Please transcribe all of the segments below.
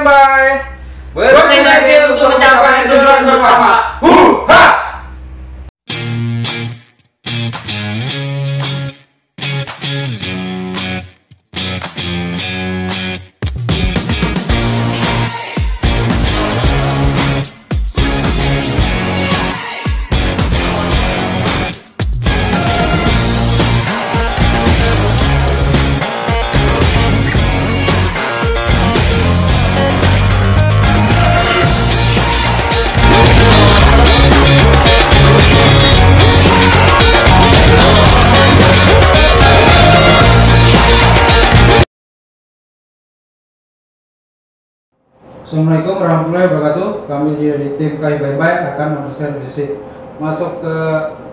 standby. Bersinergi untuk mencapai tujuan bersama. Huha! Assalamualaikum warahmatullahi wabarakatuh. Kami dari tim KIBMB akan mempresentasi masuk ke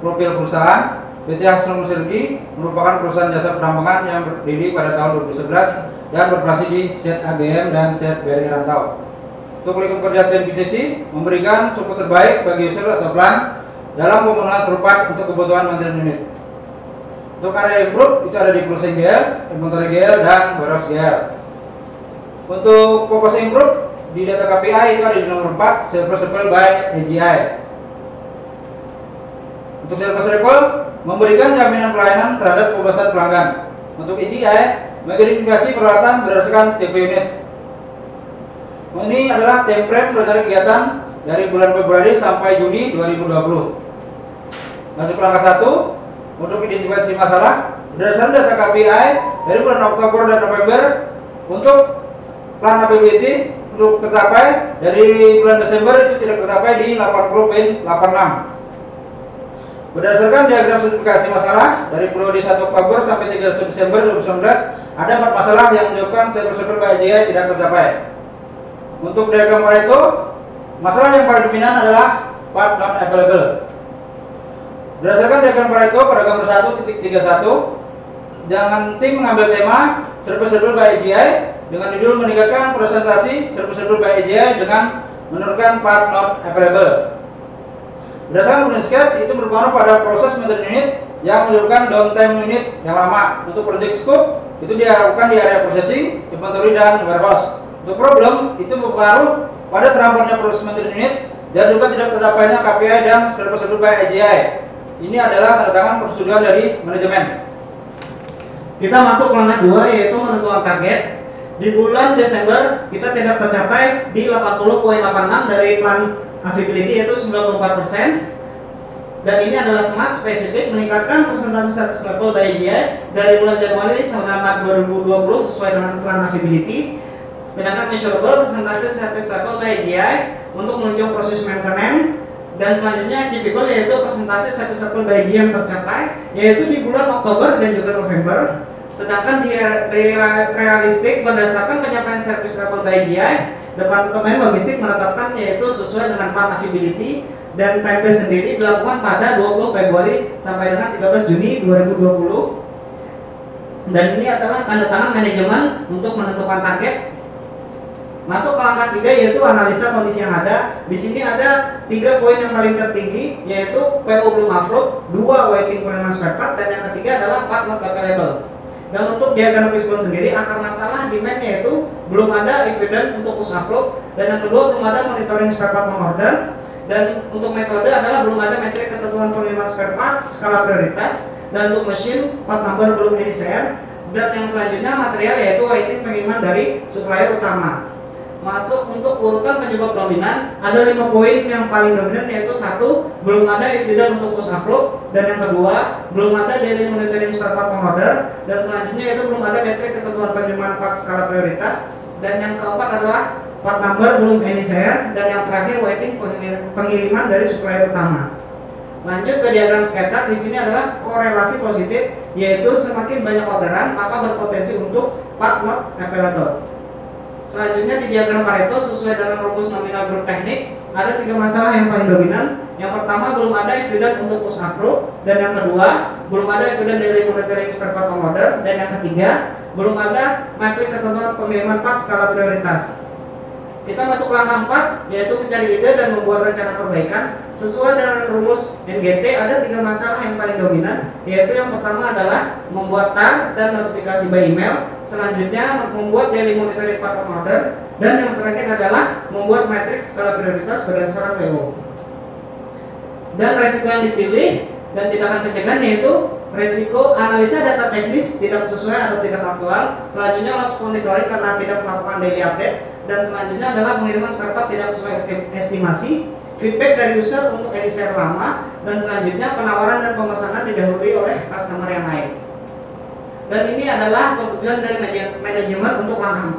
profil perusahaan. PT Hasan Sinergi merupakan perusahaan jasa penambangan yang berdiri pada tahun 2011 dan beroperasi di Set AGM dan Set BRI Rantau. Untuk lingkup kerja tim BCC memberikan support terbaik bagi user atau plan dalam pemenuhan serupat untuk kebutuhan maintenance unit. Untuk area improve itu ada di closing GL, inventory GL, dan warehouse GL. Untuk fokus improve di data KPI itu ada di nomor 4, service level by AGI. Untuk service level memberikan jaminan pelayanan terhadap pembebasan pelanggan. Untuk AGI mengidentifikasi peralatan berdasarkan TP unit. Ini adalah time frame rencana kegiatan dari bulan Februari sampai Juni 2020. Masuk ke langkah 1 untuk identifikasi masalah berdasarkan data KPI dari bulan Oktober dan November untuk plan APBT untuk tercapai dari bulan Desember itu tidak tercapai di 80.86. Berdasarkan diagram spesifikasi masalah dari periode 1 Oktober sampai 31 Desember 2019 ada 4 masalah yang menyebabkan service level by AGI tidak tercapai. Untuk diagram Pareto, masalah yang paling dominan adalah part not available. Berdasarkan diagram Pareto pada gambar 1.31, jangan tim mengambil tema service level by AGI dengan judul meningkatkan presentasi service level by AGI dengan menurunkan part not available. Berdasarkan business case itu berpengaruh pada proses maintenance unit yang menyebabkan downtime unit yang lama. Untuk project scope itu diharapkan di area processing, inventory, dan warehouse. Untuk problem itu berpengaruh pada teramparnya proses maintenance unit dan juga tidak tercapainya KPI dan service level by AGI. Ini adalah tanda tangan persetujuan dari manajemen. Kita masuk ke langkah 2 yaitu menentukan target. Di bulan Desember kita tidak tercapai di 80.86 dari plan availability yaitu 94%. Dan ini adalah smart spesifik meningkatkan presentasi service level by AGI dari bulan Januari sampai Maret 2020 sesuai dengan plan availability. Sedangkan measurable presentasi service level by AGI untuk menunjukkan proses maintenance. Dan selanjutnya achievable yaitu presentasi service level by AGI yang tercapai yaitu di bulan Oktober dan juga November. Sedangkan di realistik berdasarkan pencapaian service level by AGI, Departemen Logistik menetapkan yaitu sesuai dengan plan availability dan time base sendiri dilakukan pada 20 Februari sampai dengan 13 Juni 2020. Dan ini adalah tanda tangan manajemen untuk menentukan target. Masuk ke langkah 3 yaitu analisa kondisi yang ada. Di sini ada 3 poin yang paling tertinggi yaitu PO belum upload, 2 waiting penerimaan spare part, dan yang ketiga adalah part not available. Dan untuk diagram respon sendiri akar masalah demand yaitu belum ada evidence untuk push upload, dan yang kedua belum ada monitoring spare part on order, dan untuk metode adalah belum ada metrik ketentuan penerimaan spare part skala prioritas, dan untuk mesin part number belum NICR, dan yang selanjutnya material yaitu waiting pengiriman dari supplier utama. Masuk untuk urutan penyebab dominan, ada 5 poin yang paling dominan yaitu 1. Belum ada evidence untuk push upload, dan yang kedua belum ada daily monitoring spare part on order, dan selanjutnya itu belum ada metrik ketentuan penerimaan part skala prioritas, dan yang keempat adalah part number belum NICR, dan yang terakhir waiting pengiriman dari supplier utama. Lanjut ke diagram scatter. Di sini adalah korelasi positif yaitu semakin banyak orderan maka berpotensi untuk part not available. Selanjutnya di diagram Pareto sesuai dengan rumus nominal grup teknik ada 3 masalah yang paling dominan. Yang pertama belum ada evidence untuk push upload, dan yang kedua belum ada evidence daily monitoring spare part on order, dan yang ketiga belum ada metrik ketentuan pengiriman part skala prioritas. Kita masuk langkah 4, yaitu mencari ide dan membuat rencana perbaikan. Sesuai dengan rumus NGT, ada 3 masalah yang paling dominan, yaitu yang pertama adalah membuat TAR dan notifikasi by email. Selanjutnya membuat daily monitoring pattern order, dan yang terakhir adalah membuat matriks skala prioritas berdasarkan WO. Dan resiko yang dipilih dan tindakan pencegahan yaitu resiko analisa data teknis tidak sesuai atau tidak aktual. Selanjutnya loss monitoring karena tidak melakukan daily update. Dan selanjutnya adalah pengiriman spare part tidak sesuai estimasi, feedback dari user untuk edisi lama, dan selanjutnya penawaran dan pemesanan didahului oleh customer yang lain. Dan ini adalah persetujuan dari manajemen untuk langkah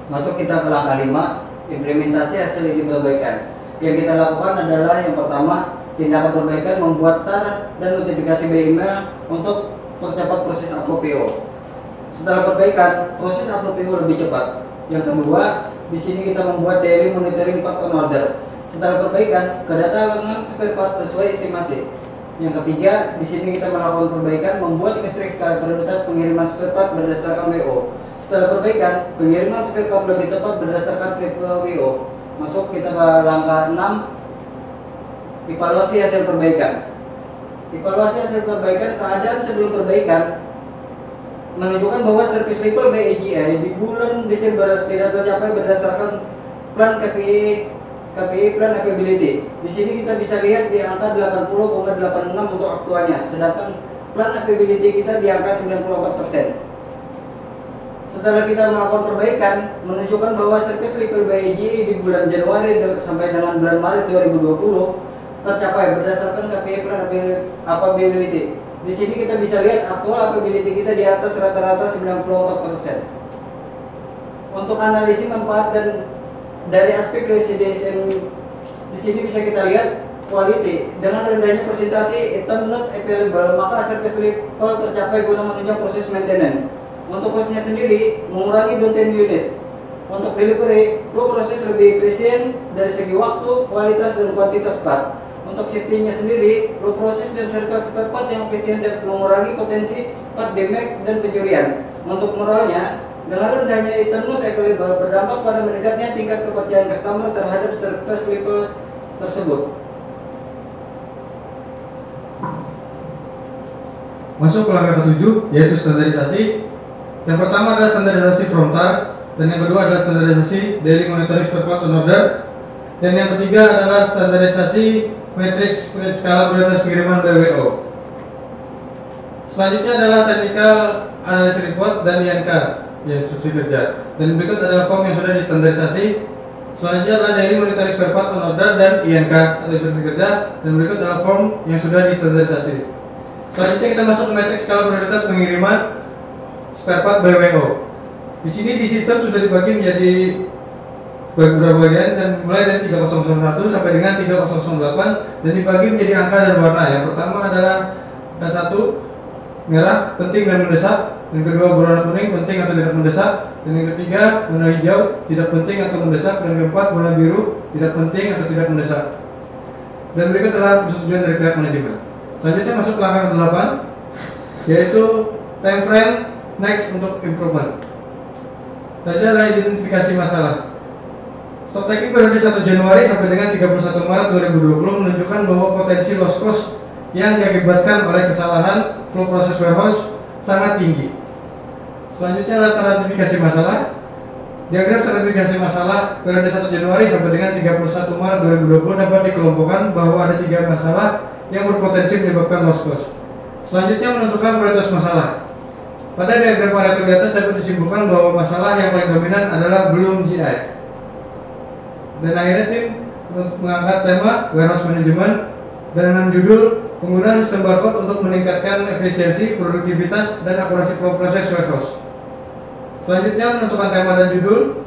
4. Masuk kita ke langkah 5, implementasi hasil ide perbaikan. Yang kita lakukan adalah yang pertama, tindakan perbaikan membuat TAR dan notifikasi by email untuk percepat proses upload PO. Setelah perbaikan, proses upload PO lebih cepat. Yang kedua, di sini kita membuat daily monitoring part on order. Setelah perbaikan, kedatangan spare part sesuai estimasi. Yang ketiga, di sini kita melakukan perbaikan membuat matriks skala prioritas pengiriman spare part berdasarkan WO. Setelah perbaikan, pengiriman spare part lebih tepat berdasarkan tipe WO. Masuk kita ke langkah 6, evaluasi hasil perbaikan. Evaluasi hasil perbaikan, keadaan sebelum perbaikan menunjukkan bahwa service level by AGI di bulan Desember tidak tercapai berdasarkan plan KPI plan availability. Di sini kita bisa lihat di angka 80,86 untuk aktualnya, sedangkan plan availability kita di angka 94%. Setelah kita melakukan perbaikan, menunjukkan bahwa service level by AGI di bulan Januari sampai dengan bulan Maret 2020 tercapai berdasarkan KPI plan availability. Di sini kita bisa lihat aktual availability kita di atas rata-rata 94%. Untuk analisis manfaat dan dari aspek CDSM, di sini bisa kita lihat quality dengan rendahnya presentasi item not available, maka service level tercapai guna menunjang proses maintenance. Untuk costnya sendiri mengurangi downtime unit. Untuk delivery, flow proses lebih efisien dari segi waktu, kualitas dan kuantitas part. Untuk safety-nya sendiri, flow proses dan circle spare part yang efisien dan mengurangi potensi part damage dan pencurian. Untuk moralnya, dengan rendahnya item not available berdampak pada meningkatnya tingkat kepercayaan customer terhadap service level tersebut. Masuk ke langkah ke-7, yaitu standarisasi. Yang pertama adalah standarisasi frontal, dan yang kedua adalah standarisasi daily monitoring spare part on order, dan yang ketiga adalah standarisasi matriks skala prioritas pengiriman by WO. Selanjutnya adalah technical analysis report dan INK yang instruksi kerja. Dan berikut adalah form yang sudah distandarisasi. Selanjutnya adalah daily monitoring spare part on order dan INK atau instruksi kerja. Dan berikut adalah form yang sudah distandarisasi. Selanjutnya kita masuk ke matriks skala prioritas pengiriman spare part by WO. Di sini di sistem sudah dibagi menjadi beberapa bagian dan mulai dari 3001 sampai dengan 3008 dan dibagi menjadi angka dan warna. Yang pertama adalah angka 1 merah penting dan mendesak, yang kedua berwarna kuning penting atau tidak mendesak, dan yang ketiga warna hijau tidak penting atau mendesak, dan yang keempat warna biru tidak penting atau tidak mendesak. Dan berikut adalah persetujuan dari pihak manajemen. Selanjutnya masuk ke langkah 8, yaitu time frame next untuk improvement. Selanjutnya adalah identifikasi masalah. Stock taking periode 1 Januari sampai dengan 31 Maret 2020 menunjukkan bahwa potensi loss cost yang diakibatkan oleh kesalahan flow proses warehouse sangat tinggi. Selanjutnya adalah stratifikasi masalah. Diagram stratifikasi masalah periode 1 Januari sampai dengan 31 Maret 2020 dapat dikelompokkan bahwa ada 3 masalah yang berpotensi menyebabkan loss cost. Selanjutnya menentukan prioritas masalah. Pada diagram Pareto di atas dapat disimpulkan bahwa masalah yang paling dominan adalah belum GI. Dan akhirnya tim mengangkat tema warehouse management dengan judul penggunaan sistem barcode untuk meningkatkan efisiensi, produktivitas, dan akurasi flow proses warehouse. Selanjutnya menentukan tema dan judul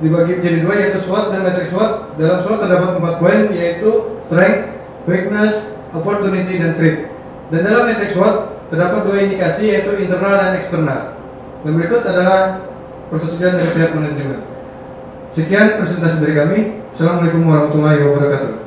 dibagi menjadi 2, yaitu SWOT dan matrix SWOT. Dalam SWOT terdapat 4 poin, yaitu strength, weakness, opportunity, dan threat. Dan dalam matrix SWOT terdapat 2 indikasi, yaitu internal dan eksternal. Dan berikut adalah persetujuan dari pihak manajemen. Sekian presentasi dari kami. Assalamualaikum warahmatullahi wabarakatuh.